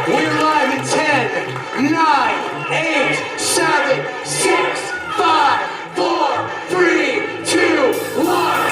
We're live in 10, 9, 8, 7, 6, 5, 4, 3, 2, 1.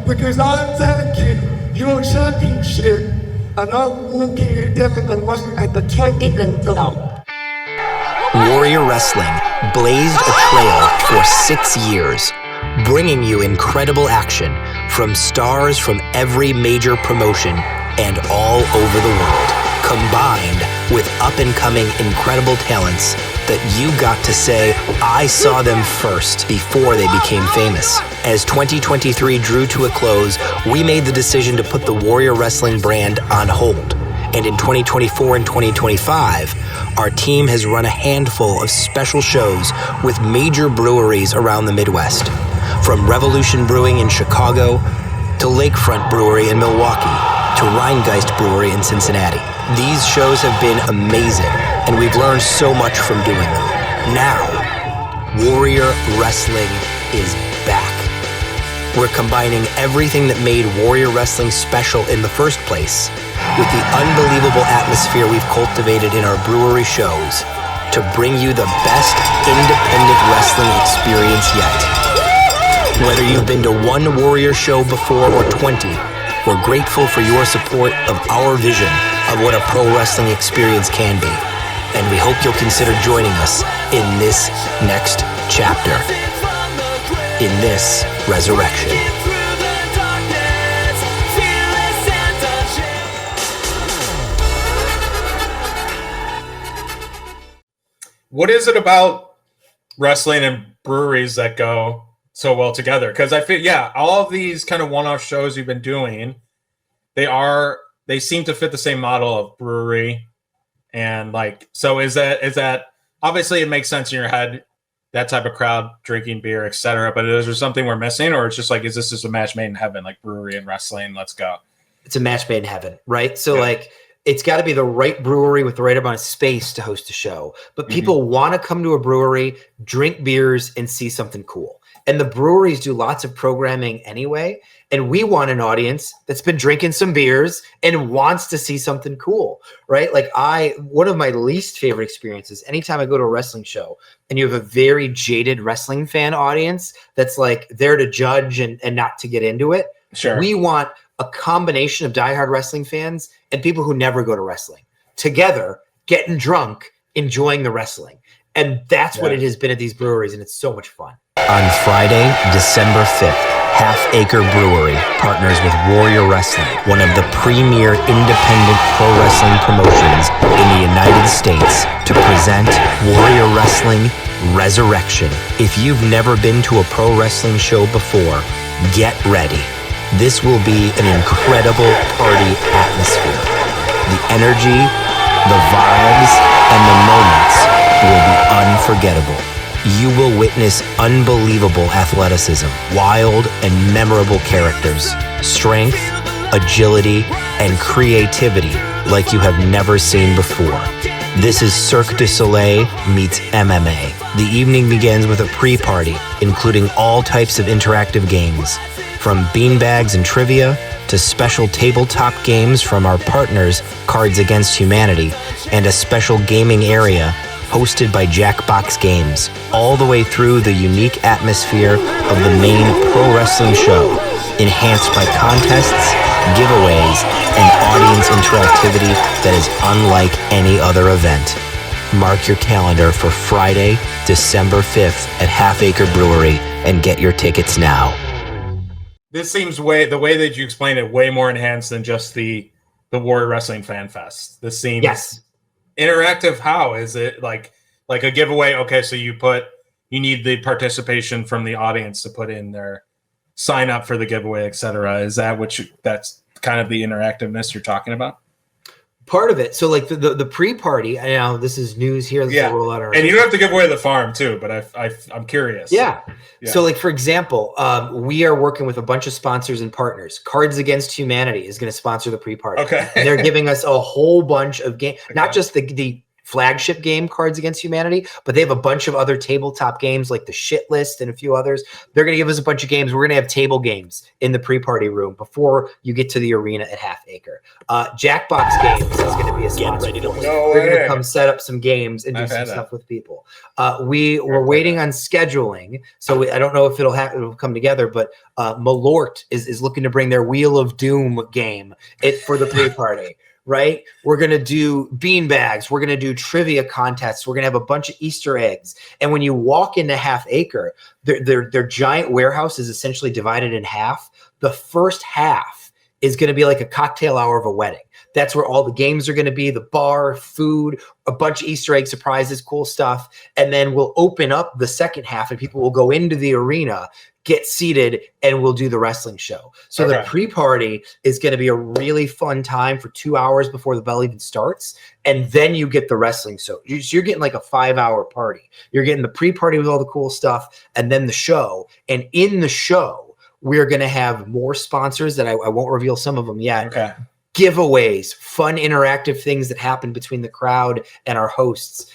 Because I'm taking your championship and I'm walking it definitely wasn't at the champion club. Warrior Wrestling blazed a trail for 6 years, bringing you incredible action from stars from every major promotion and all over the world, combined with up-and-coming incredible talents that you got to say, I saw them first before they became famous. As 2023 drew to a close, we made the decision to put the Warrior Wrestling brand on hold. And in 2024 and 2025, our team has run a handful of special shows with major breweries around the Midwest. From Revolution Brewing in Chicago, to Lakefront Brewery in Milwaukee, to Rheingeist Brewery in Cincinnati. These shows have been amazing, and we've learned so much from doing them. Now, Warrior Wrestling is back. We're combining everything that made Warrior Wrestling special in the first place with the unbelievable atmosphere we've cultivated in our brewery shows to bring you the best independent wrestling experience yet. Whether you've been to one Warrior show before or 20, we're grateful for your support of our vision of what a pro wrestling experience can be. And we hope you'll consider joining us in this next chapter, in this resurrection. What is it about wrestling and breweries that go so well together? Because I feel, all of these kind of one-off shows you've been doing, they seem to fit the same model of brewery. And so is that obviously it makes sense in your head, that type of crowd drinking beer, etc. But is there something we're missing, or it's just is this just a match made in heaven, like brewery and wrestling? Let's go. It's a match made in heaven, right? So it's got to be the right brewery with the right amount of space to host a show. But people want to come to a brewery, drink beers, and see something cool. And the breweries do lots of programming anyway. And we want an audience that's been drinking some beers and wants to see something cool, right? One of my least favorite experiences, anytime I go to a wrestling show and you have a very jaded wrestling fan audience that's there to judge and not to get into it. Sure. We want a combination of diehard wrestling fans and people who never go to wrestling together, getting drunk, enjoying the wrestling. And that's what it has been at these breweries, and it's so much fun. On Friday, December 5th, Half Acre Brewery partners with Warrior Wrestling, one of the premier independent pro wrestling promotions in the United States, to present Warrior Wrestling Resurrection. If you've never been to a pro wrestling show before, get ready. This will be an incredible party atmosphere. The energy, the vibes, and the moments will be unforgettable. You will witness unbelievable athleticism, wild and memorable characters, strength, agility, and creativity like you have never seen before. This is Cirque du Soleil meets MMA. The evening begins with a pre-party, including all types of interactive games, from beanbags and trivia to special tabletop games from our partners, Cards Against Humanity, and a special gaming area hosted by Jackbox Games, all the way through the unique atmosphere of the main pro wrestling show, enhanced by contests, giveaways, and audience interactivity that is unlike any other event. Mark your calendar for Friday, December 5th at Half Acre Brewery and get your tickets now. This seems the way that you explain it, way more enhanced than just the Warrior Wrestling Fan Fest. This seems interactive. How is it like a giveaway? Okay, so you need the participation from the audience to put in their sign up for the giveaway, etc. Is that that's kind of the interactiveness you're talking about? Part of it. So like the pre-party, I know this is news here. This will roll out our and you don't have to give away the farm too, but I'm curious. Yeah. So like, for example, we are working with a bunch of sponsors and partners. Cards Against Humanity is going to sponsor the pre-party. Okay. And they're giving us a whole bunch of games, not just the flagship game Cards Against Humanity, but they have a bunch of other tabletop games like the Shit List and a few others. They're going to give us a bunch of games. We're going to have table games in the pre-party room before you get to the arena at Half Acre. Jackbox Games is going to be a sponsor. They're going to come set up some games and do some stuff with people. We're waiting on scheduling, so I don't know if it'll come together, but Malort is looking to bring their Wheel of Doom game for the pre-party. Right? We're going to do beanbags. We're going to do trivia contests. We're going to have a bunch of Easter eggs. And when you walk into Half Acre, their giant warehouse is essentially divided in half. The first half is going to be like a cocktail hour of a wedding. That's where all the games are going to be, the bar, food, a bunch of Easter egg surprises, cool stuff. And then we'll open up the second half and people will go into the arena, get seated, and we'll do the wrestling show. So the pre-party is going to be a really fun time for 2 hours before the bell even starts. And then you get the wrestling show. So you're getting like a 5-hour party. You're getting the pre-party with all the cool stuff and then the show. And in the show, we're going to have more sponsors that I won't reveal some of them yet. Okay. Giveaways, fun interactive things that happen between the crowd and our hosts.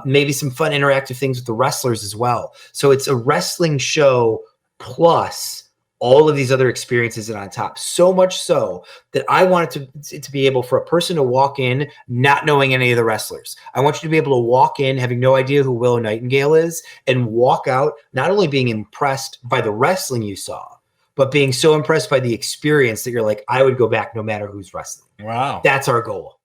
Maybe some fun interactive things with the wrestlers as well. So it's a wrestling show plus all of these other experiences and on top. So much so that I want it to be able for a person to walk in not knowing any of the wrestlers. I want you to be able to walk in having no idea who Willow Nightingale is and walk out not only being impressed by the wrestling you saw, but being so impressed by the experience that you're like, I would go back no matter who's wrestling. Wow. That's our goal.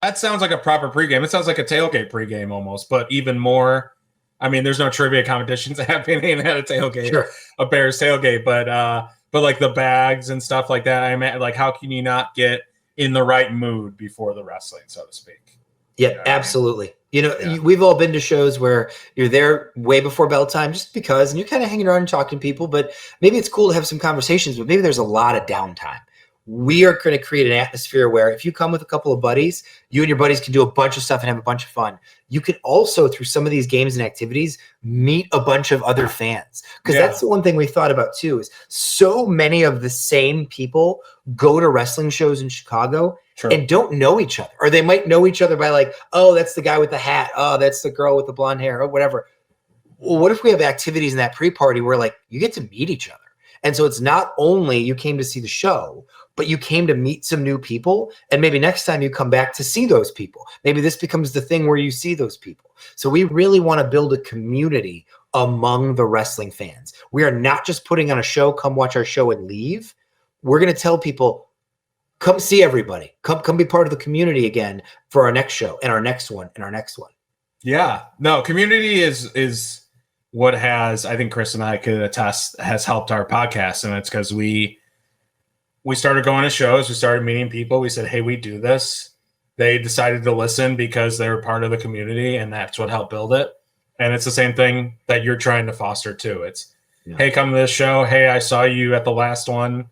That sounds like a proper pregame. It sounds like a tailgate pregame almost, but even more. I mean, there's no trivia competitions happening at a tailgate, a Bears tailgate, but like the bags and stuff like that. I mean, like, how can you not get in the right mood before the wrestling, so to speak? Yeah, you know, absolutely. You know, we've all been to shows where you're there way before bell time just because, and you're kind of hanging around and talking to people, but maybe it's cool to have some conversations, but maybe there's a lot of downtime. We are going to create an atmosphere where if you come with a couple of buddies, you and your buddies can do a bunch of stuff and have a bunch of fun. You can also, through some of these games and activities, meet a bunch of other fans. Because that's the one thing we thought about too, is so many of the same people go to wrestling shows in Chicago and don't know each other. Or they might know each other by like, oh, that's the guy with the hat. Oh, that's the girl with the blonde hair or whatever. Well, what if we have activities in that pre-party where like you get to meet each other? And so it's not only you came to see the show, but you came to meet some new people. And maybe next time you come back to see those people. Maybe this becomes the thing where you see those people. So we really want to build a community among the wrestling fans. We are not just putting on a show, come watch our show and leave. We're going to tell people, come see everybody. Come be part of the community again for our next show and our next one and our next one. Yeah. No, community is what has, I think Chris and I could attest, has helped our podcast. And it's because we started going to shows, we started meeting people, we said, hey, we do this. They decided to listen because they're part of the community, and that's what helped build it. And it's the same thing that you're trying to foster too. It's, hey, come to this show. Hey, I saw you at the last one.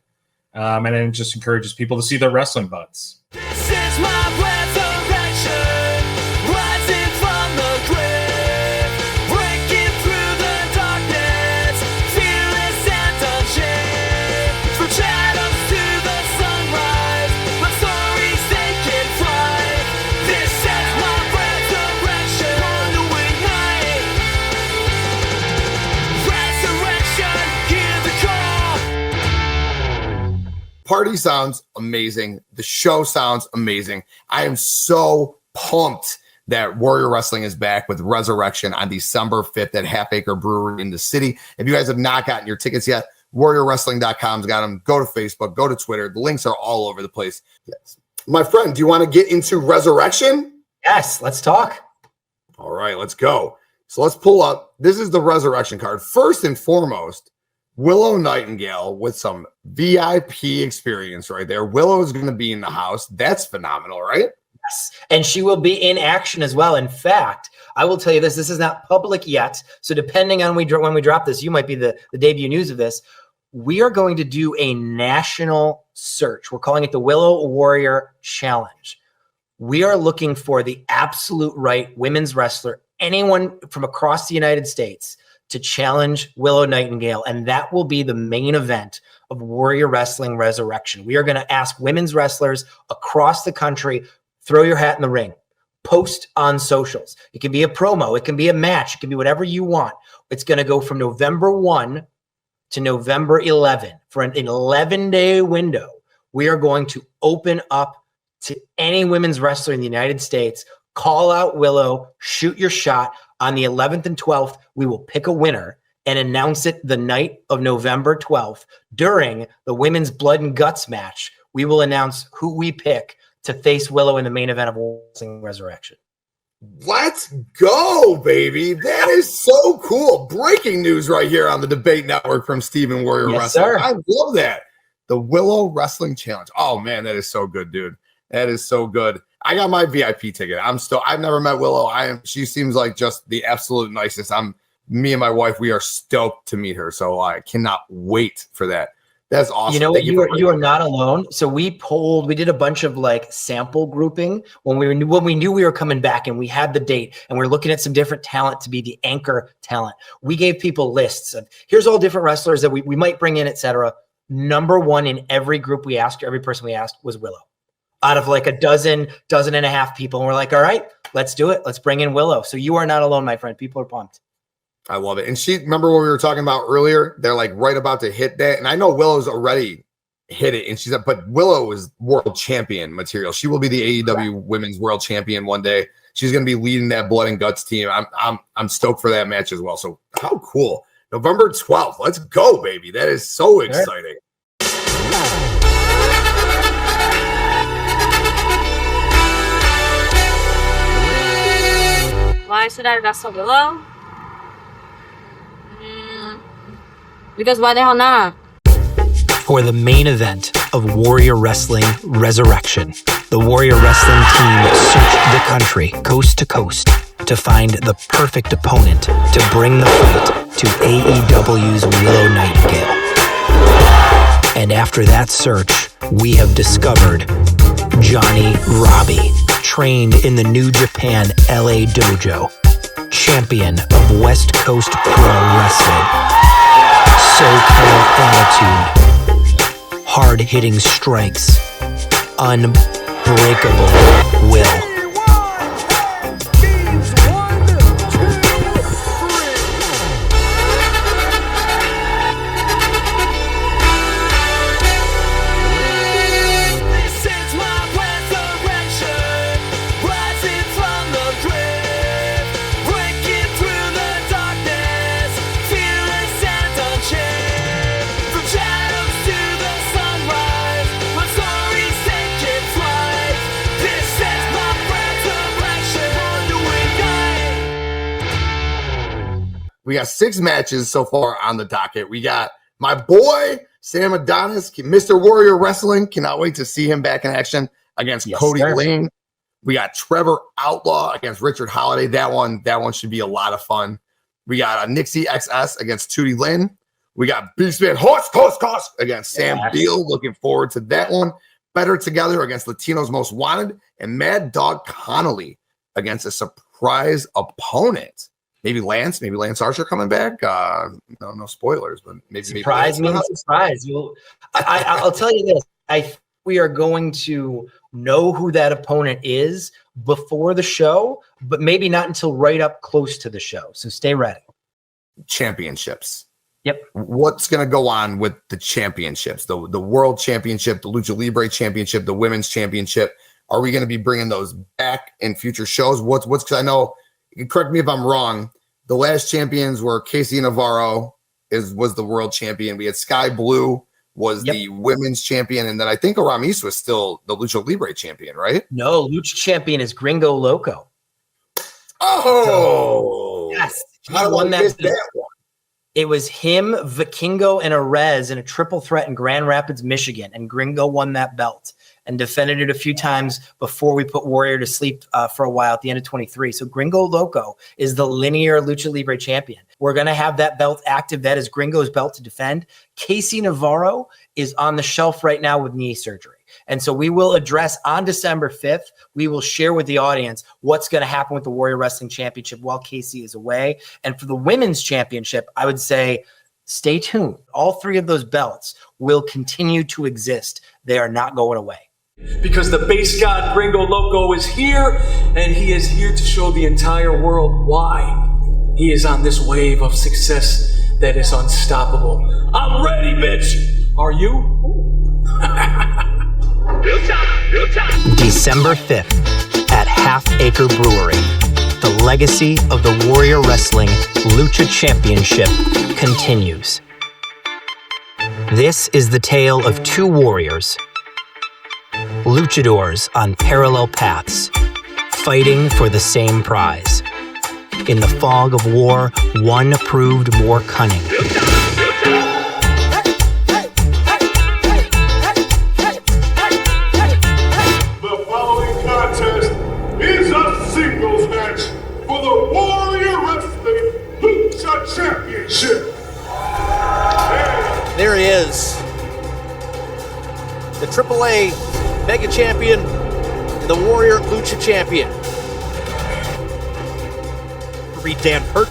And it just encourages people to see their wrestling buds. This is my resurrection, rising from the grave, breaking through the darkness, fearless and unchained. From shadows to the sunrise, my stories they can fly. This is my resurrection on the wing night. Resurrection, hear the call. Party sounds amazing. The show sounds amazing. I am so pumped that Warrior Wrestling is back with Resurrection on December 5th at Half Acre Brewery in the city. If you guys have not gotten your tickets yet, warriorwrestling.com's got them. Go to Facebook, go to Twitter. The links are all over the place. Yes. My friend, do you want to get into Resurrection? Yes, let's talk. All right, let's go. So let's pull up. This is the Resurrection card. First and foremost, Willow Nightingale with some VIP experience right there. Willow is going to be in the house. That's phenomenal, right? Yes. And she will be in action as well. In fact, I will tell you this is not public yet. So depending on when we drop this, you might be the debut news of this. We are going to do a national search. We're calling it the Willow Warrior Challenge. We are looking for the absolute right women's wrestler, anyone from across the United States, to challenge Willow Nightingale, and that will be the main event of Warrior Wrestling Resurrection. We are going to ask women's wrestlers across the country, throw your hat in the ring, post on socials. It can be a promo, it can be a match, it can be whatever you want. It's going to go from November 1 to November 11 for an 11-day window. We are going to open up to any women's wrestler in the United States. Call out Willow, shoot your shot. On the 11th and 12th, we will pick a winner and announce it the night of November 12th. During the women's blood and guts match, we will announce who we pick to face Willow in the main event of Wrestling Resurrection. Let's go, baby. That is so cool. Breaking news right here on the Debate Network from Stephen Warrior Yes, Wrestling. sir. I love that. The Willow Wrestling Challenge. Oh, man, that is so good, dude. That is so good. I got my VIP ticket. I've never met Willow. She seems like just the absolute nicest. Me and my wife, we are stoked to meet her. So I cannot wait for that. That's awesome. You know what? You are not alone. So we did a bunch of like sample grouping when we knew we were coming back, and we had the date, and we're looking at some different talent to be the anchor talent. We gave people lists of here's all different wrestlers that we might bring in, etc. Number one in every group we asked, every person we asked, was Willow. Out of like a dozen and a half people. And we're like, all right, let's do it. Let's bring in Willow. So you are not alone, my friend. People are pumped. I love it. And remember what we were talking about earlier? They're like right about to hit that. And I know Willow's already hit it. And but Willow is world champion material. She will be the AEW Women's World Champion one day. She's going to be leading that blood and guts team. I'm stoked for that match as well. So how cool. November 12th. Let's go, baby. That is so exciting. Why should I wrestle Willow? Because why the hell not? For the main event of Warrior Wrestling Resurrection, the Warrior Wrestling team searched the country, coast to coast, to find the perfect opponent to bring the fight to AEW's Willow Nightingale. And after that search, we have discovered Johnnie Robbiee, trained in the New Japan LA Dojo, champion of West Coast Pro Wrestling, SoCal attitude, hard-hitting strikes, unbreakable will. From shadows to the sunrise, my stories take its flight. This is my We got 6 matches so far on the docket. We got my boy, Sam Adonis, Mr. Warrior Wrestling. Cannot wait to see him back in action against Kody Lynn. We got Trevor Outlaw against Richard Holliday. That one should be a lot of fun. We got a Nixi XS against Tootie Lynn. We got Beastman Horus against Sam Beale. Looking forward to that one. Better Together against Latinos Most Wanted. And Mad Dog Connelly against a surprise opponent. Maybe Lance Archer coming back. No spoilers, but maybe surprise means surprise. I'll tell you this. I think we are going to know who that opponent is before the show, but maybe not until right up close to the show. So stay ready. Championships. Yep. What's going to go on with the championships? The World Championship, the Lucha Libre Championship, the Women's Championship. Are we going to be bringing those back in future shows? What's because I know, correct me if I'm wrong, the last champions were Casey Navarro was the world champion. We had Sky Blue was the women's champion, and then I think Aramis was still the Lucha Libre champion, right? No, Lucha champion is Gringo Loco. Oh, yes, he won that one. It was him, Vikingo, and Arez in a triple threat in Grand Rapids, Michigan, and Gringo won that belt and defended it a few times before we put Warrior to sleep for a while at the end of 23. So Gringo Loco is the linear Lucha Libre champion. We're going to have that belt active. That is Gringo's belt to defend. Casey Navarro is on the shelf right now with knee surgery. And so we will address on December 5th, we will share with the audience what's going to happen with the Warrior Wrestling Championship while Casey is away. And for the Women's Championship, I would say stay tuned. All 3 of those belts will continue to exist. They are not going away. Because the base god Gringo Loco is here, and he is here to show the entire world why he is on this wave of success that is unstoppable. I'm ready, bitch! Are you? December 5th at Half Acre Brewery. The legacy of the Warrior Wrestling Lucha Championship continues. This is the tale of 2 warriors, luchadors on parallel paths, fighting for the same prize. In the fog of war, one proved more cunning. The following contest is a singles match for the Warrior Wrestling Lucha Championship. There he is, the AAA Mega Champion and the Warrior Lucha Champion. Referee Dan Perch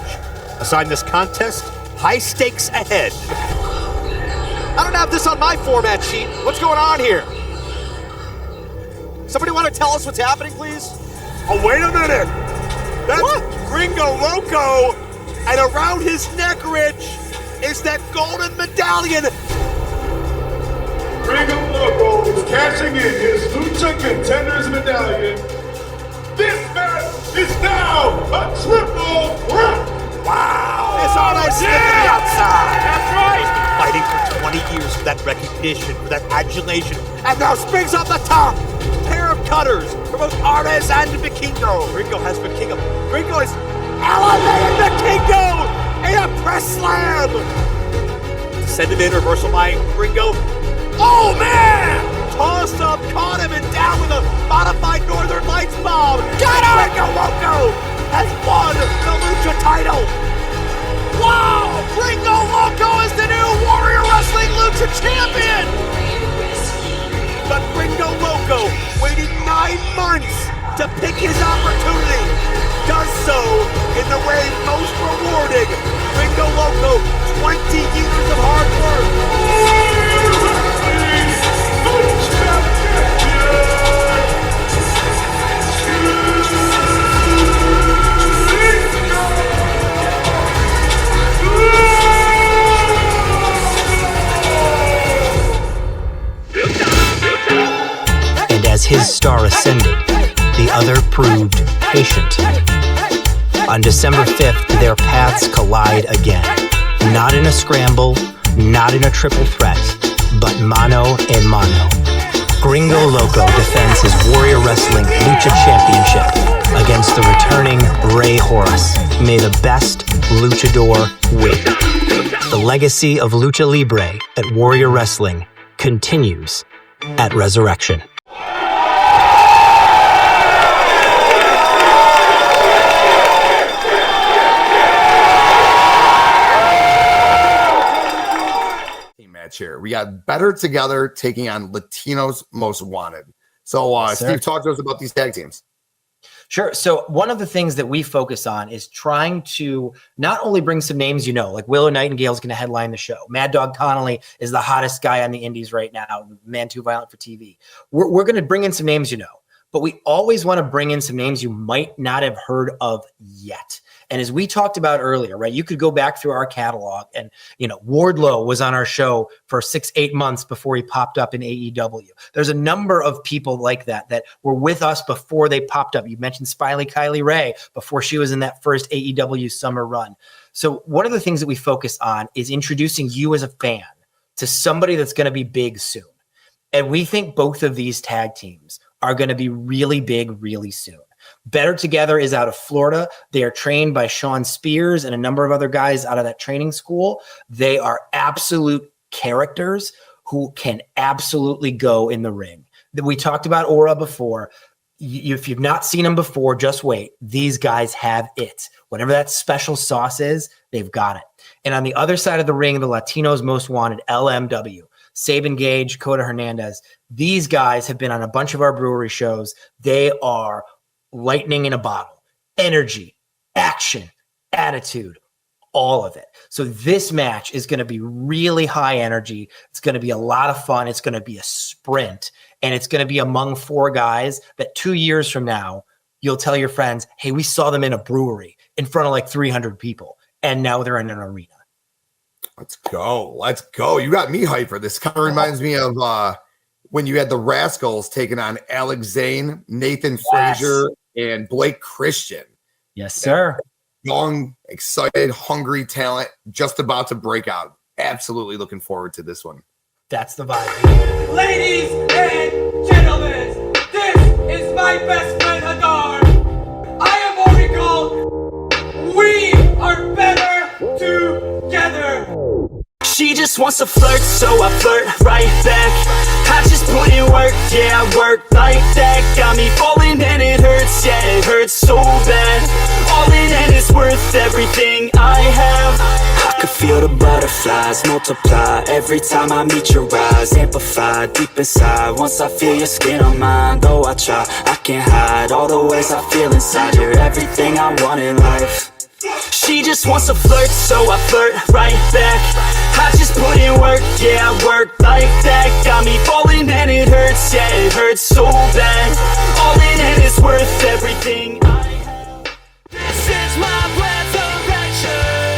assigned this contest. High stakes ahead. I don't have this on my format sheet. What's going on here? Somebody want to tell us what's happening, please? Oh, wait a minute. That's Gringo Loco, and around his neck, Rich, is that golden medallion. Gringo Loco is cashing in his Lucha Contenders medallion. This match is now a triple threat. Wow! It's all I see from the outside. That's right. Fighting for 20 years for that recognition, for that adulation, and now springs off the top. Pair of cutters for both Arez and Vikingo. Gringo has Vikingo. Gringo is elevated Vikingo in a press slam. Send him in, reversal by Gringo. Oh man! Tossed up, caught him, and down with a modified Northern Lights bomb. Got him! Gringo Loco has won the Lucha title. Wow! Gringo Loco is the new Warrior Wrestling Lucha champion. But Gringo Loco, waiting 9 months to pick his opportunity, does so in the way most rewarding. Gringo Loco, 20 years of hard work. And as his star ascended, the other proved patient. On December 5th, their paths collide again. Not in a scramble, not in a triple threat, but mano a mano. Gringo Loco defends his Warrior Wrestling Lucha Championship against the returning Rey Horus. May the best luchador win. The legacy of Lucha Libre at Warrior Wrestling continues at Resurrection. Match here. We got Better Together taking on Latinos Most Wanted. So, Steve, talk to us about these tag teams. Sure. So one of the things that we focus on is trying to not only bring some names, like Willow Nightingale is going to headline the show. Mad Dog Connelly is the hottest guy on the indies right now. Man Too Violent for TV. We're going to bring in some names, but we always want to bring in some names you might not have heard of yet. And as we talked about earlier, right, you could go back through our catalog and, Wardlow was on our show for 6-8 months before he popped up in AEW. There's a number of people like that were with us before they popped up. You mentioned Spiley Kylie Ray before she was in that first AEW summer run. So one of the things that we focus on is introducing you as a fan to somebody that's going to be big soon. And we think both of these tag teams are going to be really big really soon. Better Together is out of Florida. They are trained by Sean Spears and a number of other guys out of that training school. They are absolute characters who can absolutely go in the ring. We talked about Aura before. If you've not seen them before, just wait. These guys have it. Whatever that special sauce is, they've got it. And on the other side of the ring, the Latinos Most Wanted, LMW, Sabin Gage, Coda Hernandez. These guys have been on a bunch of our brewery shows. They are lightning in a bottle, energy, action, attitude, all of it. So this match is going to be really high energy. It's going to be a lot of fun. It's going to be a sprint, and it's going to be among 4 guys that 2 years from now, you'll tell your friends, hey, we saw them in a brewery in front of like 300 people, and now they're in an arena. Let's go. Let's go. You got me hyped for this. Kind of reminds me of when you had the Rascals taking on Alex Zane, Nathan Frazier, and Blake Christian. Yes, sir. Young, excited, hungry talent just about to break out. Absolutely looking forward to this one. That's the vibe. Ladies and gentlemen, this is my best friend Hadar. I am Oracle. We are better together. She just wants to flirt, so I flirt right back. I just put in work, yeah, I work like that. Got me falling and it hurts, yeah, it hurts so bad. All in and it's worth everything I have. I could feel the butterflies multiply every time I meet your eyes. Amplify deep inside once I feel your skin on mine. Though I try, I can't hide all the ways I feel inside. You're everything I want in life. She just wants to flirt, so I flirt right back. I just put in work, yeah, I work like that. Got me falling and it hurts, yeah, it hurts so bad. All in and it's worth everything I have. This is my resurrection,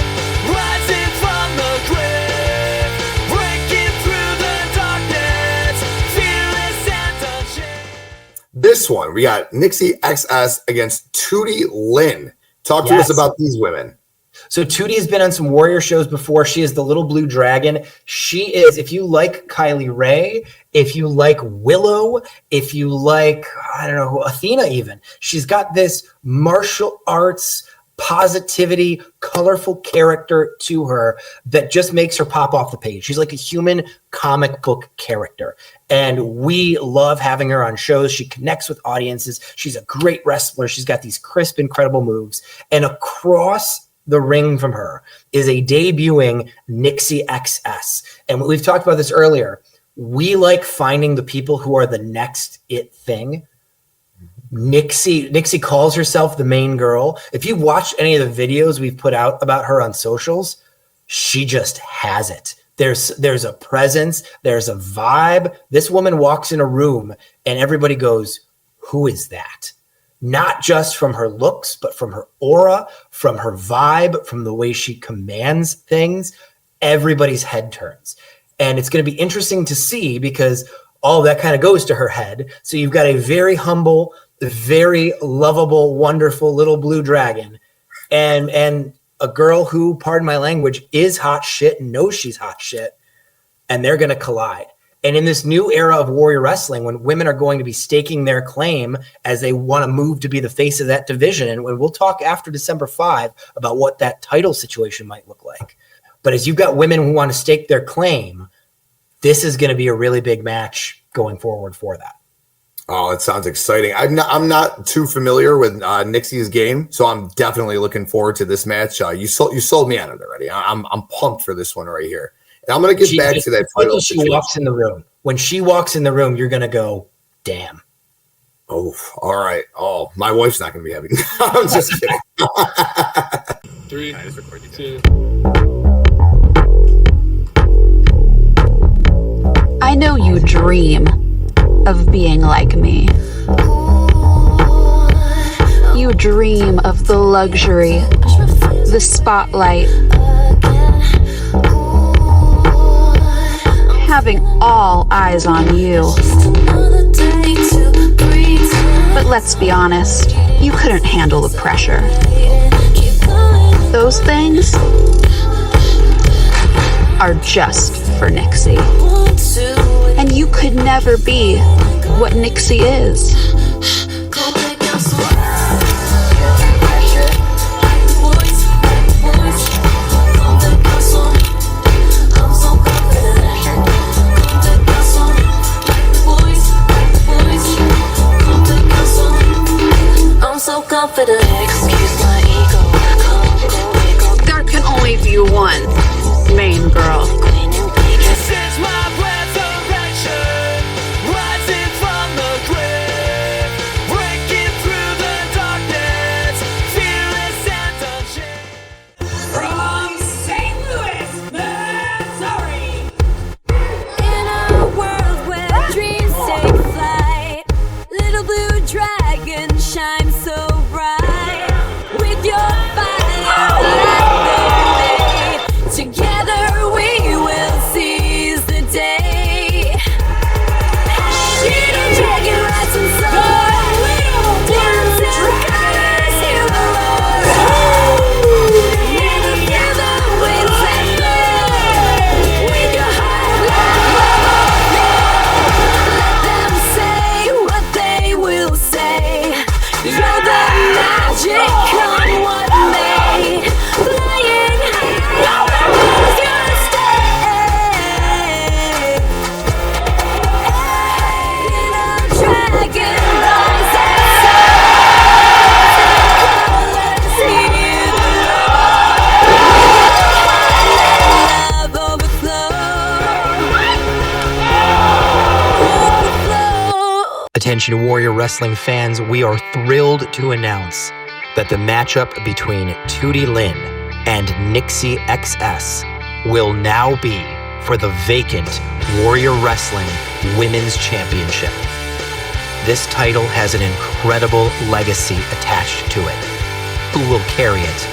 rising from the grave, breaking through the darkness, fearless and unchained. This one, we got Nixi XS against Tootie Lynn. Talk to us about these women. So Tootie has been on some Warrior shows before. She is the little blue dragon. She is, if you like Kylie Ray, if you like Willow, if you like, I don't know, Athena even, she's got this martial arts, positivity, colorful character to her that just makes her pop off the page. She's like a human comic book character. And we love having her on shows. She connects with audiences. She's a great wrestler. She's got these crisp, incredible moves. And across the ring from her is a debuting Nixi XS. And we've talked about this earlier. We like finding the people who are the next it thing. Nixi calls herself the main girl. If you've watched any of the videos we've put out about her on socials, she just has it. There's a presence, there's a vibe. This woman walks in a room and everybody goes, who is that? Not just from her looks, but from her aura, from her vibe, from the way she commands things. Everybody's head turns. And it's going to be interesting to see because all that kind of goes to her head. So you've got a very humble, very lovable, wonderful little blue dragon and a girl who, pardon my language, is hot shit and knows she's hot shit. And they're going to collide. And in this new era of Warrior Wrestling, when women are going to be staking their claim as they want to move to be the face of that division, and we'll talk after December 5 about what that title situation might look like. But as you've got women who want to stake their claim, this is going to be a really big match going forward for that. Oh, it sounds exciting. I'm not too familiar with Nixi's game, so I'm definitely looking forward to this match. You sold me on it already. I'm pumped for this one right here. And I'm going to get back to that title situation. Walks in the room. When she walks in the room, you're going to go, damn. Oh, all right. Oh, my wife's not going to be happy. I'm just kidding. 3, 2. I know you dream of being like me. You dream of the luxury, the spotlight, having all eyes on you. But let's be honest, you couldn't handle the pressure. Those things are just for Nixi. And you could never be what Nixi is. I'm so confident. Excuse my ego. There can only be one main girl. This is my resurrection, rising from the grave, breaking through the darkness, fearless and unchained. From St. Louis, Missouri. In a world where dreams take flight, little blue dragon shines so bright. With your fire light the way, together we will seize the day. Little dragon rides and soars, dancing colors hear the roar. Never feel the winds that blow, with your heart like let them say what they will say. You're the magic, come what may. Flying high, where's your stay? Little dragon rise and soar, colors hear the roar. Love overflow. Attention Warrior Wrestling fans, we are thrilled to announce that the matchup between Tootie Lynn and Nixi XS will now be for the vacant Warrior Wrestling Women's Championship. This title has an incredible legacy attached to it. Who will carry it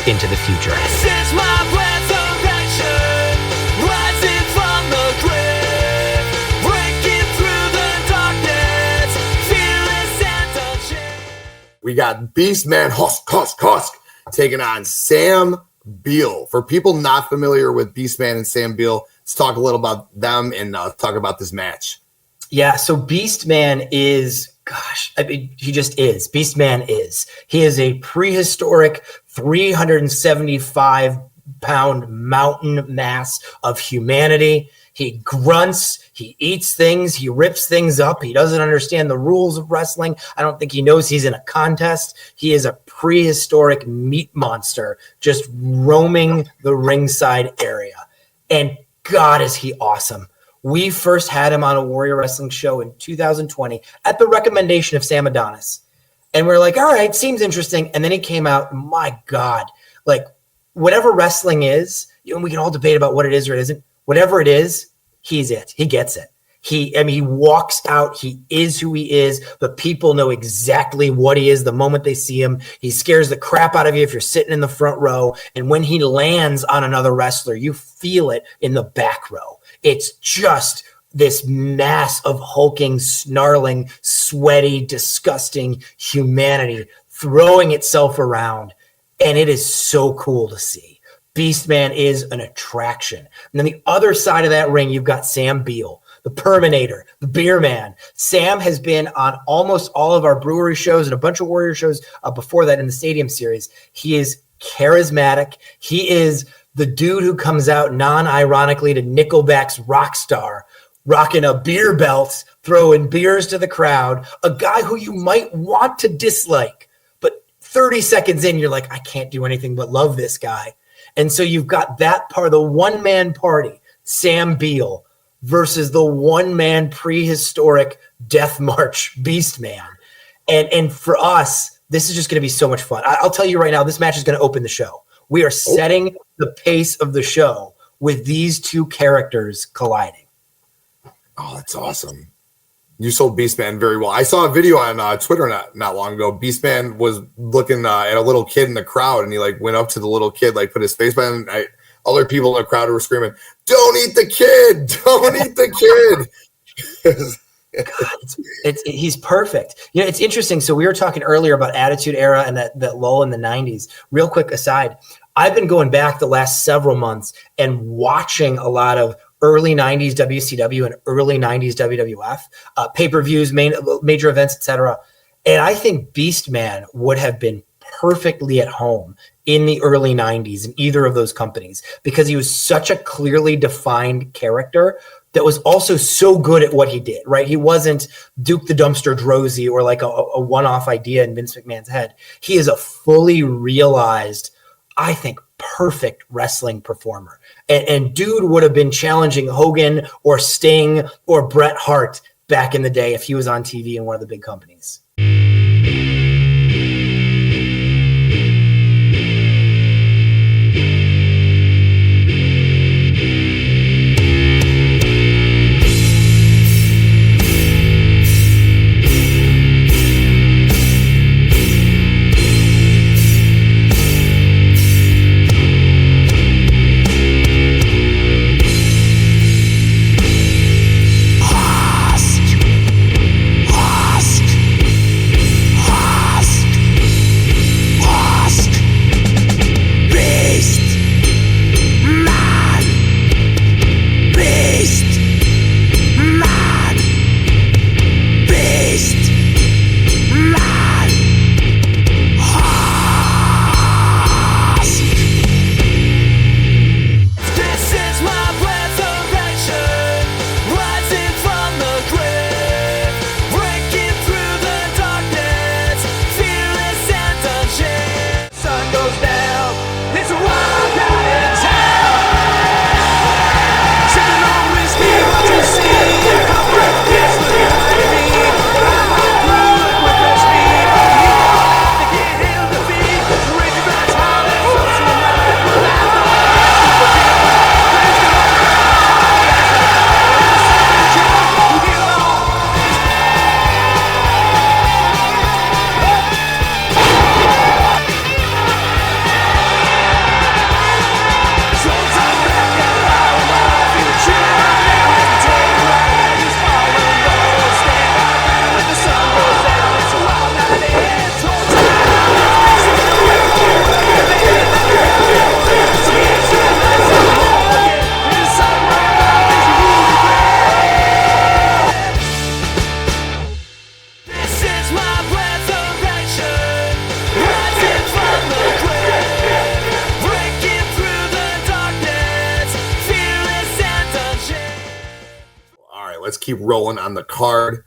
into the future? This is my resurrection, rising from the grave, breaking through the darkness, fearless and unchained. We got Beastman Husk taking on Sam Beale. For people not familiar with Beastman and Sam Beale, let's talk a little about them and talk about this match. Yeah, so Beastman is, he just is. Beastman is. He is a prehistoric 375-pound mountain mass of humanity. He grunts, he eats things, he rips things up. He doesn't understand the rules of wrestling. I don't think he knows he's in a contest. He is a prehistoric meat monster just roaming the ringside area. And God, is he awesome. We first had him on a Warrior Wrestling show in 2020 at the recommendation of Sam Adonis. And we're like, all right, seems interesting. And then he came out, my God, like whatever wrestling is, and we can all debate about what it is or it isn't. Whatever it is, he's it. He gets it. He walks out. He is who he is. The people know exactly what he is the moment they see him. He scares the crap out of you if you're sitting in the front row. And when he lands on another wrestler, you feel it in the back row. It's just this mass of hulking, snarling, sweaty, disgusting humanity throwing itself around. And it is so cool to see. Beastman is an attraction. And then the other side of that ring, you've got Sam Beale. the Perminator, the Beer Man. Sam has been on almost all of our Brewery shows and a bunch of Warrior shows before that in the Stadium series. He is charismatic. He is the dude who comes out non-ironically to Nickelback's Rockstar, rocking a beer belt, throwing beers to the crowd, a guy who you might want to dislike, but 30 seconds in, you're like, I can't do anything but love this guy. And so you've got that part, the one-man party, Sam Beale, versus the one-man prehistoric death march Beastman. And for us, this is just going to be so much fun. I'll tell you right now, this match is going to open the show. We are setting the pace of the show with these two characters colliding. Oh, that's awesome. You sold Beastman very well. I saw a video on Twitter not long ago. Beastman was looking at a little kid in the crowd, and he like went up to the little kid, like put his face behind him. Other people in the crowd were screaming, "Don't eat the kid! Don't eat the kid!" God, he's perfect. You know, it's interesting. So we were talking earlier about Attitude Era and that lull in the 90s. Real quick aside, I've been going back the last several months and watching a lot of early 90s WCW and early 90s WWF, pay-per-views, major events, etc. And I think Beastman would have been perfectly at home in the early 90s in either of those companies because he was such a clearly defined character that was also so good at what he did, right? He wasn't Duke the Dumpster Drozy or like a one-off idea in Vince McMahon's head. He is a fully realized, I think, perfect wrestling performer. And dude would have been challenging Hogan or Sting or Bret Hart back in the day if he was on TV in one of the big companies. Keep rolling on the card.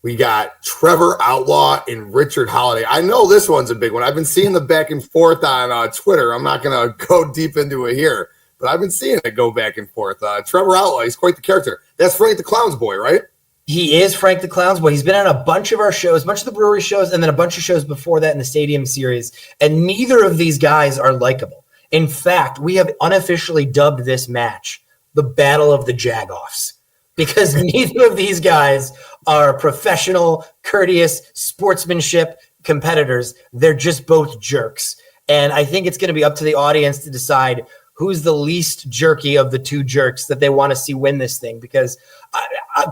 We got Trevor Outlaw and Richard Holliday. I know this one's a big one. I've been seeing the back and forth on Twitter. I'm not going to go deep into it here, but I've been seeing it go back and forth. Trevor Outlaw, he's quite the character. That's Frank the Clown's boy, right? He is Frank the Clown's boy. He's been on a bunch of our shows, a bunch of the Brewery shows, and then a bunch of shows before that in the Stadium series, and neither of these guys are likable. In fact, we have unofficially dubbed this match the Battle of the Jagoffs. Because neither of these guys are professional, courteous, sportsmanship competitors. They're just both jerks. And I think it's going to be up to the audience to decide who's the least jerky of the two jerks that they want to see win this thing. Because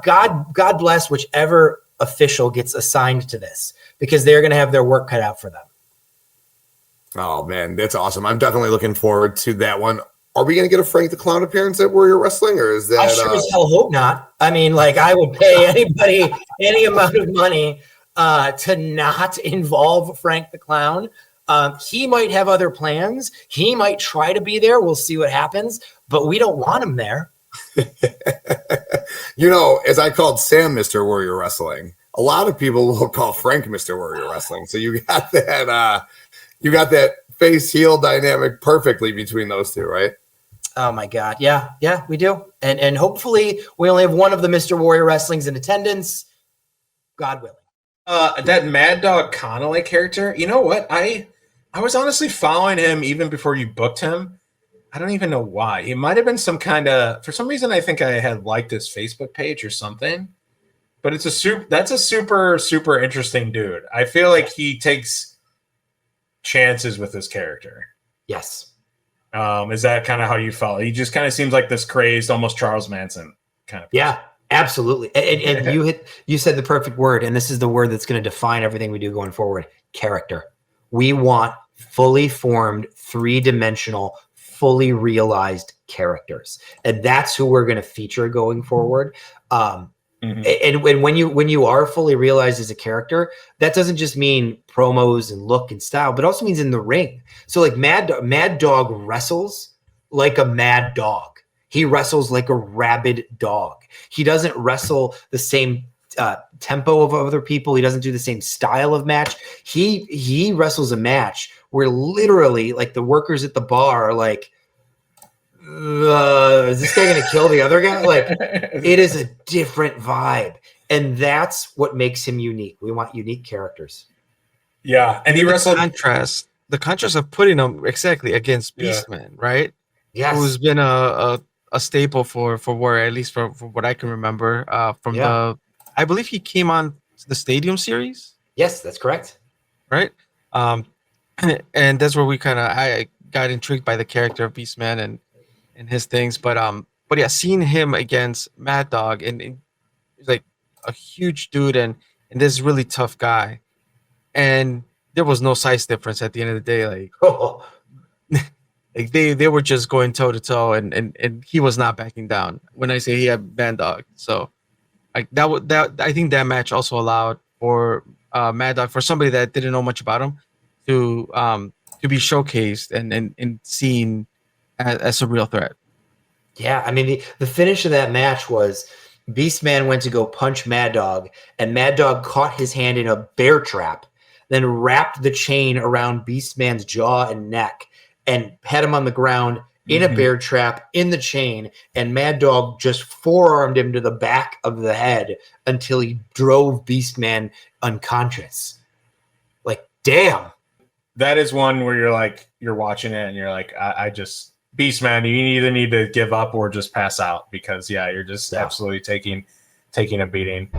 God bless whichever official gets assigned to this, because they're going to have their work cut out for them. Oh, man, that's awesome. I'm definitely looking forward to that one. Are we going to get a Frank the Clown appearance at Warrior Wrestling, or is that? I sure as hell hope not. I mean, like, I would pay anybody any amount of money to not involve Frank the Clown. He might have other plans. He might try to be there. We'll see what happens, but we don't want him there. You know, as I called Sam Mr. Warrior Wrestling, a lot of people will call Frank Mr. Warrior Wrestling. So you got that face heel dynamic perfectly between those two, right? Oh my God. Yeah, we do. And hopefully we only have one of the Mr. Warrior Wrestlings in attendance. God willing. That Mad Dog Connelly character, you know what? I was honestly following him even before you booked him. I don't even know why. It might have been some kind of, for some reason, I think I had liked his Facebook page or something. But that's a super, super interesting dude. I feel like he takes chances with his character. Yes. Is that kind of how you felt? He just kind of seems like this crazed, almost Charles Manson kind of person. Yeah, absolutely. And you said the perfect word, and this is the word that's going to define everything we do going forward: character. We want fully formed, three-dimensional, fully realized characters, and that's who we're going to feature going forward. And when you are fully realized as a character, that doesn't just mean promos and look and style, but also means in the ring. So like Mad Dog wrestles like a mad dog. He wrestles like a rabid dog. He doesn't wrestle the same tempo of other people. He doesn't do the same style of match. He wrestles a match where literally like the workers at the bar are like, is this guy gonna kill the other guy? Like, it is a different vibe, and that's what makes him unique. We want unique characters. Yeah, and he wrestled the contrast of putting him exactly against Beastman, right? Yes, who's been a staple for Warrior, at least from what I can remember. I believe he came on the Stadium Series. Yes, that's correct. Right, and that's where I got intrigued by the character of Beastman and his things, but yeah, seeing him against Mad Dog and he's like a huge dude and this really tough guy, and there was no size difference at the end of the day. Like, like they were just going toe to toe, and he was not backing down. When I say he had Mad Dog, so like that I think that match also allowed for Mad Dog, for somebody that didn't know much about him, to be showcased and seen as a real threat. Yeah, I mean the finish of that match was Beastman went to go punch Mad Dog, and Mad Dog caught his hand in a bear trap, then wrapped the chain around Beastman's jaw and neck, and had him on the ground in a bear trap in the chain, and Mad Dog just forearmed him to the back of the head until he drove Beastman unconscious. Like, damn. That is one where you're watching it and you're like, I just, Beastman, you either need to give up or just pass out, because you're just absolutely taking a beating.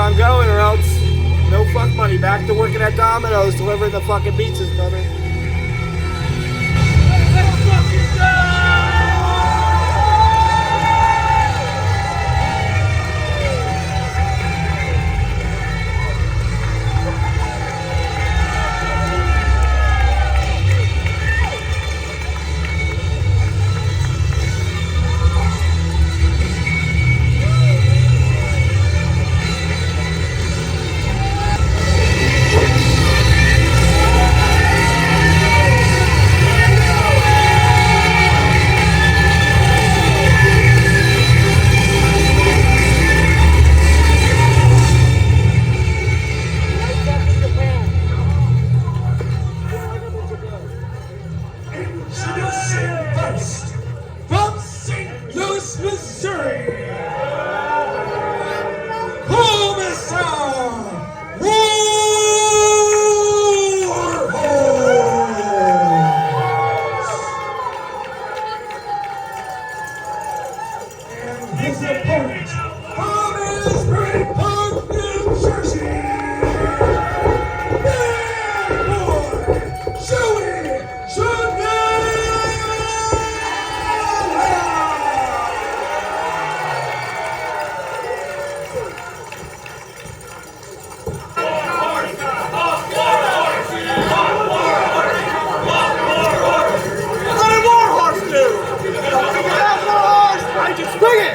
on going, or else no fuck money. Back to working at Domino's, delivering the fucking pizzas, brother. From St. Louis, Missouri, Homicide Warhorse! And his opponent from Asbury Park, New Jersey, Bad Boy Joey Janela! What did Warhorse do? I just bring it!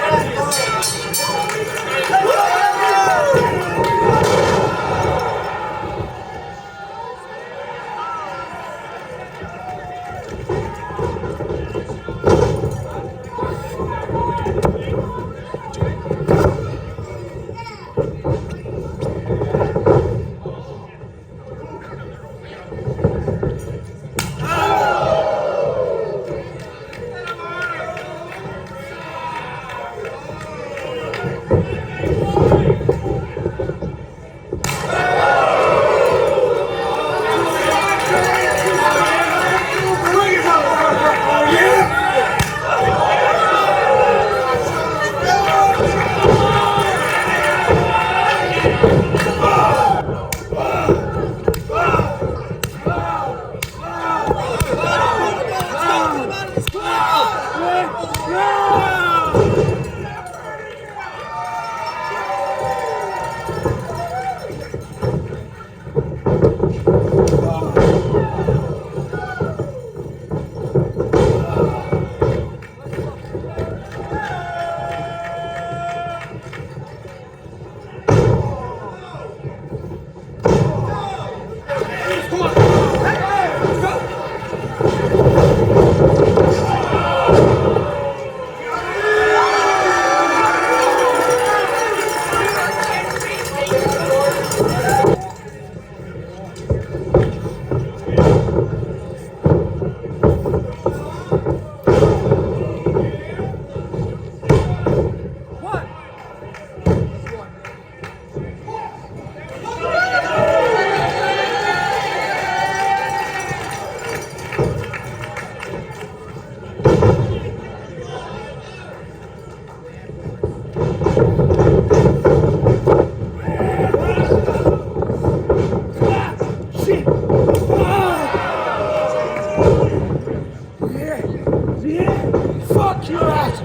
Fuck your ass!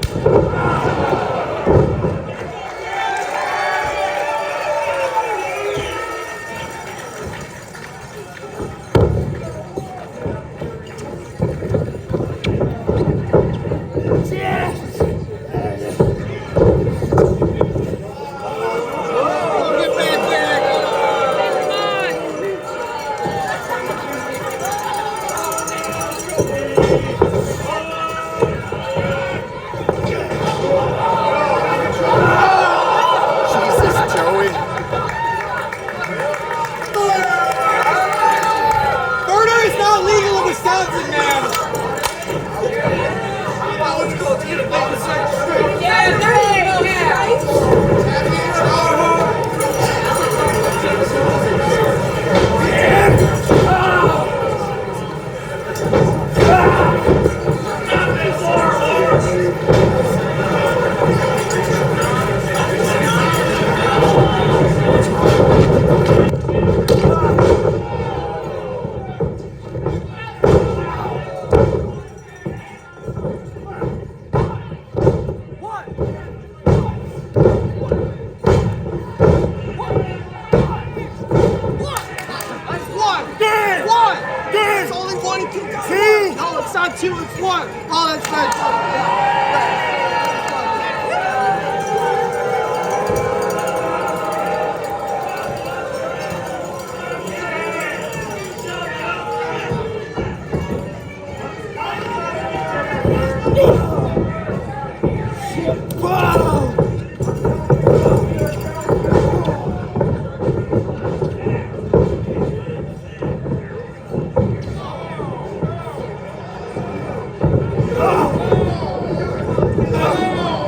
See? No, it's not 2, it's 1. Oh, that's right.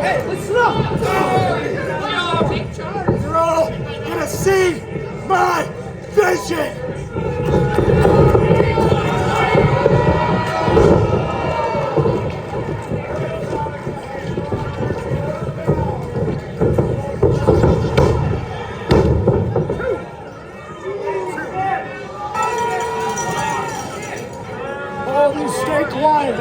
Hey, listen up! You're all gonna see my vision! All you stay quiet!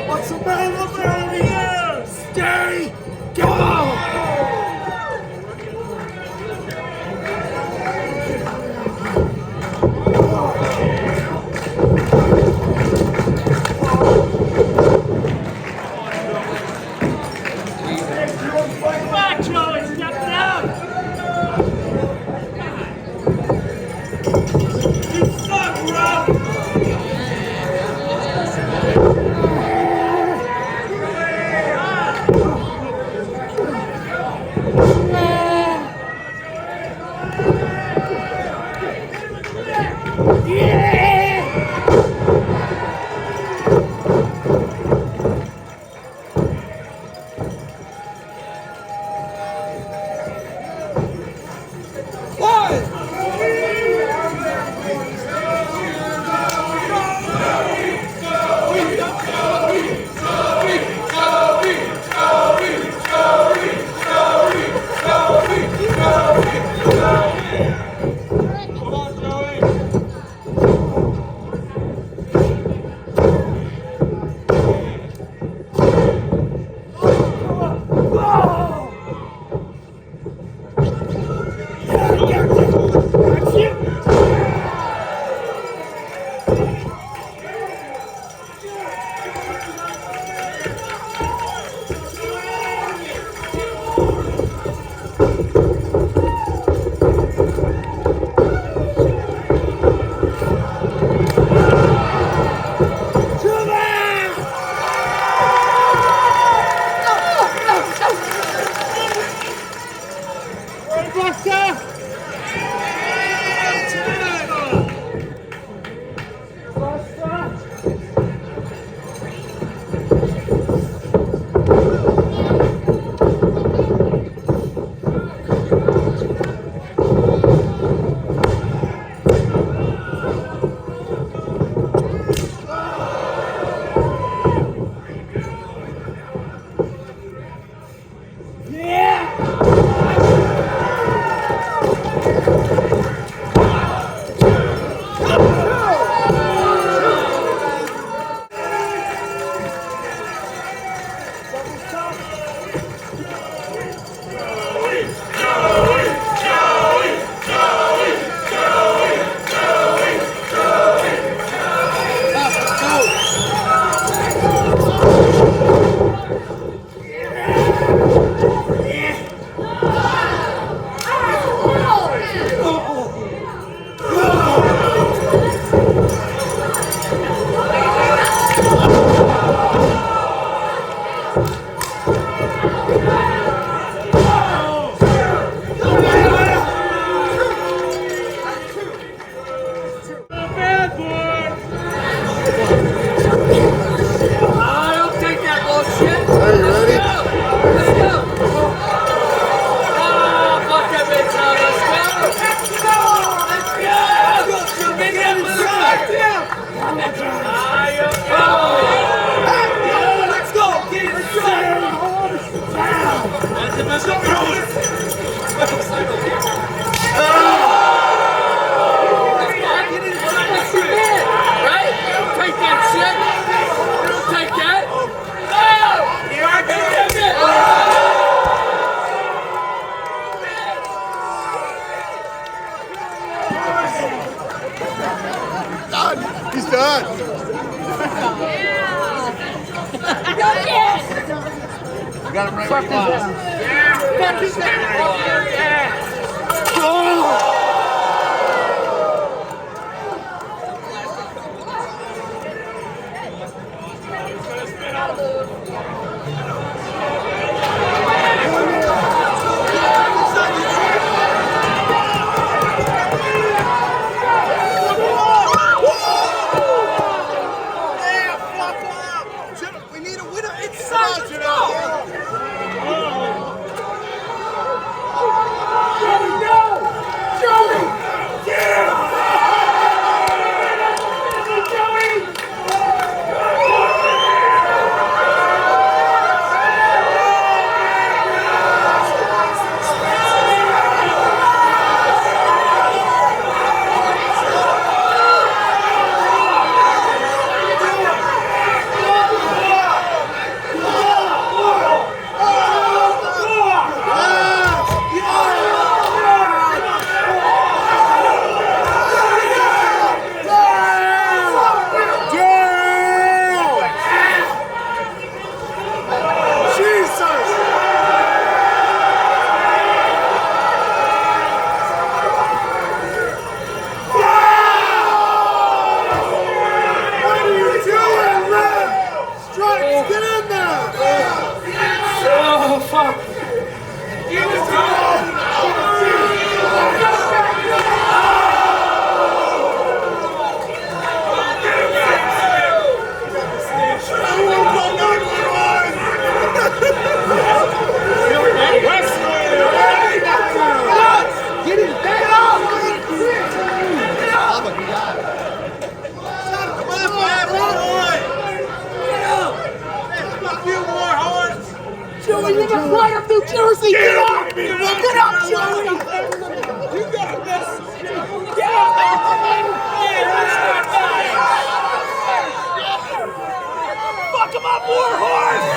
What's the matter over here? Stay calm! Let's go! got him right where you want him. Fuck his We need a winner inside, Joey, you're the pride of New Jersey! Get up! Get up, Joey! You got this! Get up! Fuck him up, Warhorse!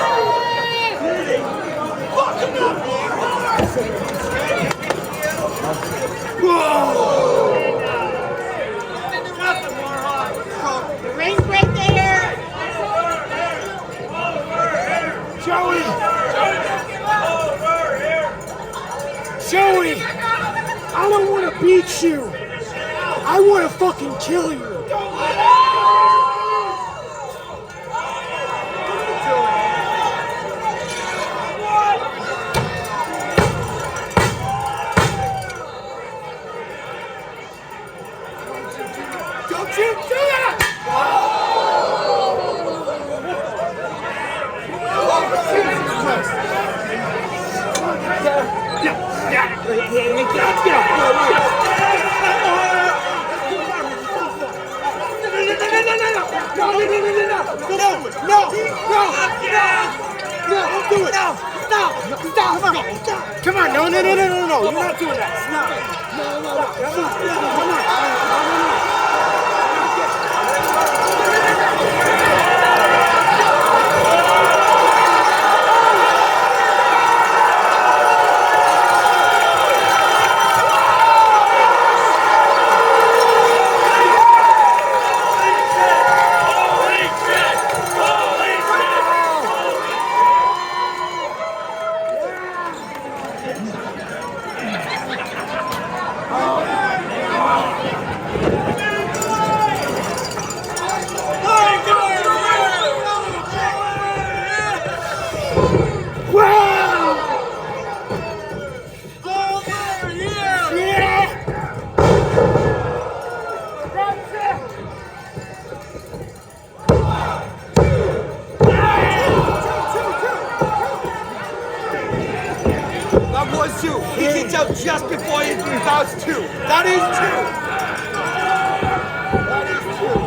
Fuck him up, Warhorse! The ring's right there! Joey! Joey! I don't want to beat you! I want to fucking kill you! Don't you do that! Come on, no, you're not doing that. Just before he that was two. That is two. That is two.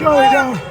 Joey down.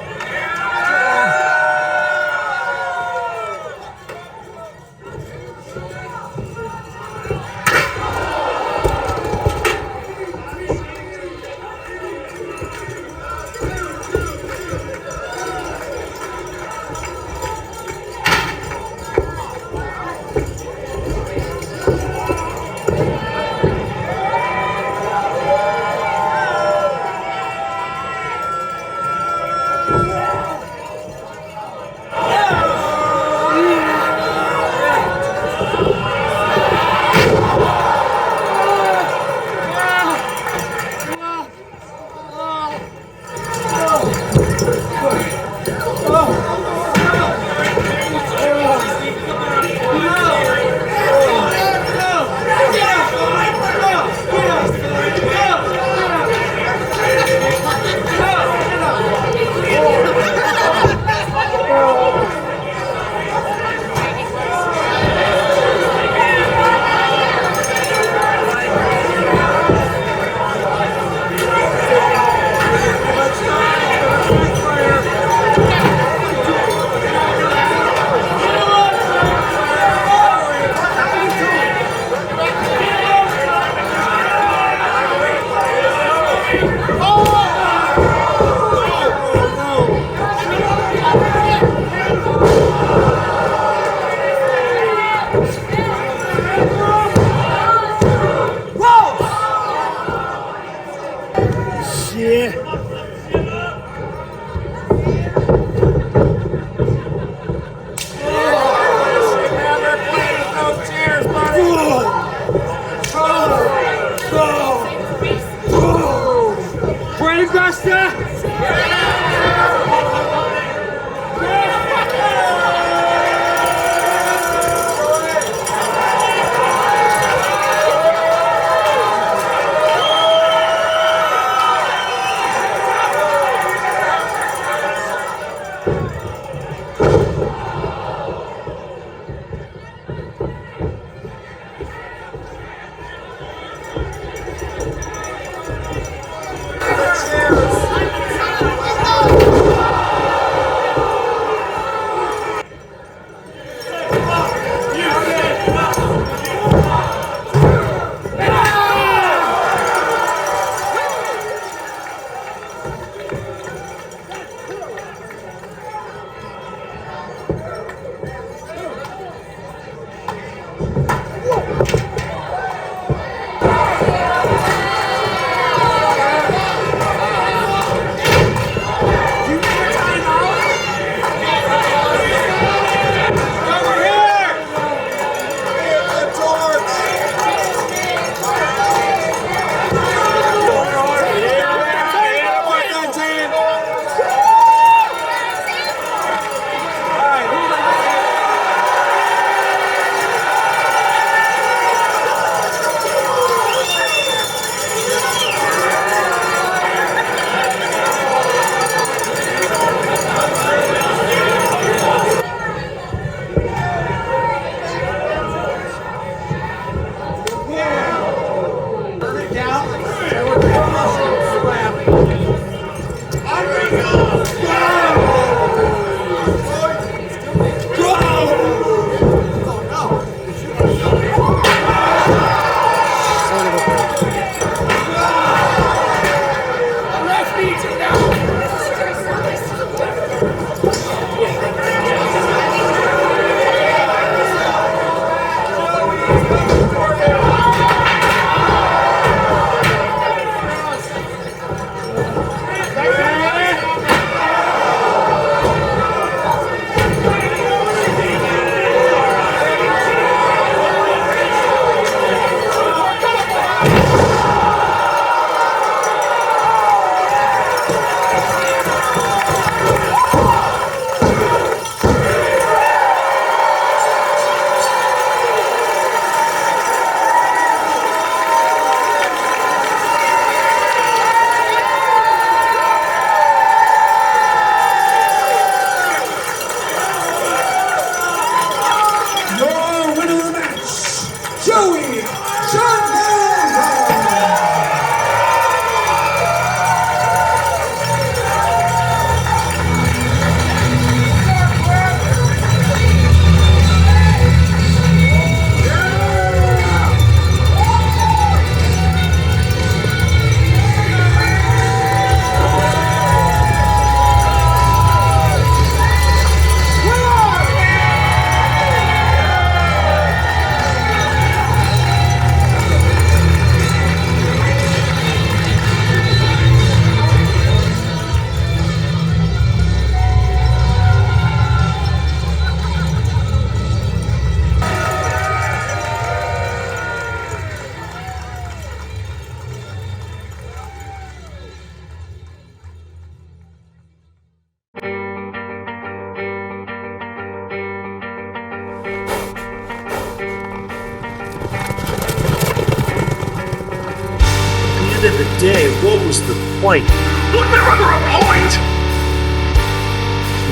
day, what was the point? Was there ever a point?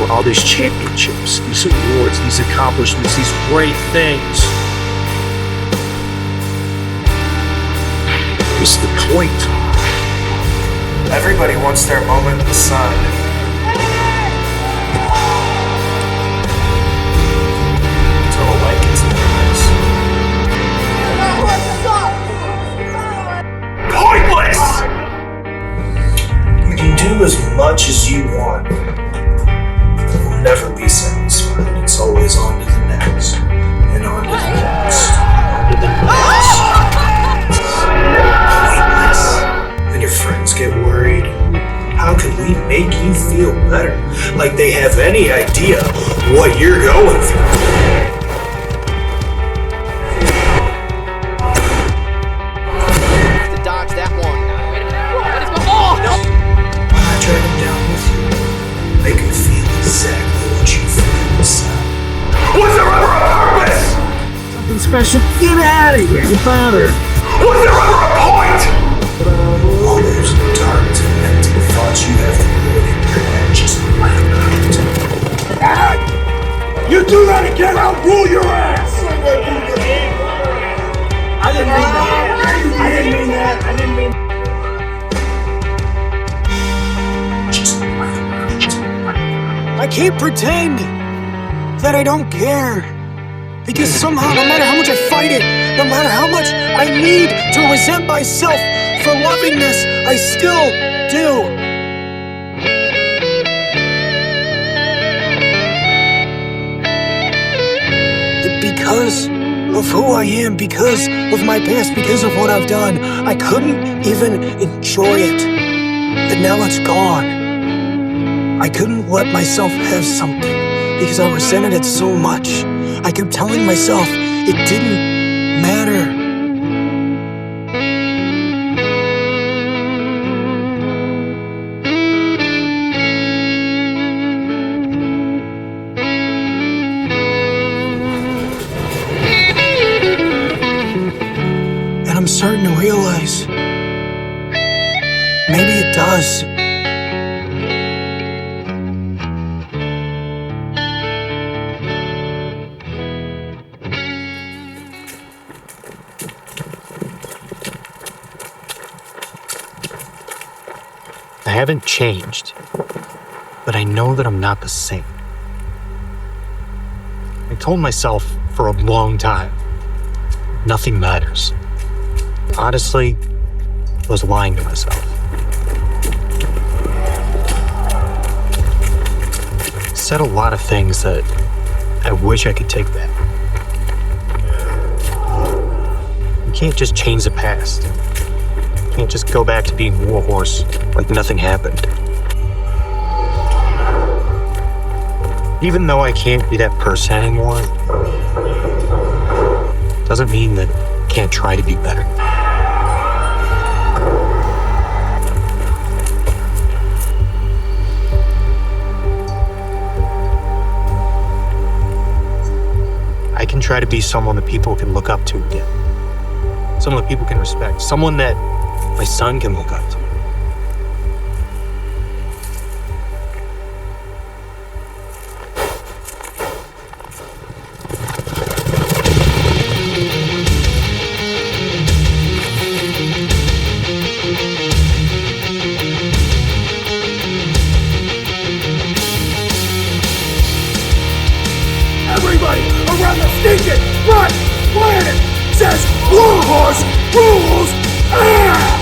Well, all these championships, these awards, these accomplishments, these great things. What's the point? Everybody wants their moment in the sun. Until the light gets in their eyes. Pointless! You can do as much as you want. It will never be satisfied. It's always on to the next. And on to the next. On to the next. Pointless. Then your friends get worried. How can we make you feel better? Like they have any idea what you're going through. To dodge that one. When I drag him down with you, make him feel exactly what you feel inside. Was there ever a purpose? Something special? Get out of here! You bother! Was there ever a point? All those dark and empty thoughts you have ruining your head just laugh out. You do that again, I'll rule your ass! I didn't mean that. I didn't mean that. I didn't mean Just laugh out. I can't pretend that I don't care. Because somehow, no matter how much I fight it, no matter how much I need to resent myself for loving this, I still do. Because of who I am, because of my past, because of what I've done, I couldn't even enjoy it. But now it's gone. I couldn't let myself have something because I resented it so much. I kept telling myself it didn't matter. And I'm starting to realize maybe it does. I haven't changed, but I know that I'm not the same. I told myself for a long time, nothing matters. Honestly, I was lying to myself. I said a lot of things that I wish I could take back. You can't just change the past. You can't just go back to being Warhorse like nothing happened. Even though I can't be that person anymore, doesn't mean that I can't try to be better. I can try to be someone that people can look up to again. Someone that people can respect. Someone that my son can look up to. Everybody around the stinking red planet says Warhorse rules ass!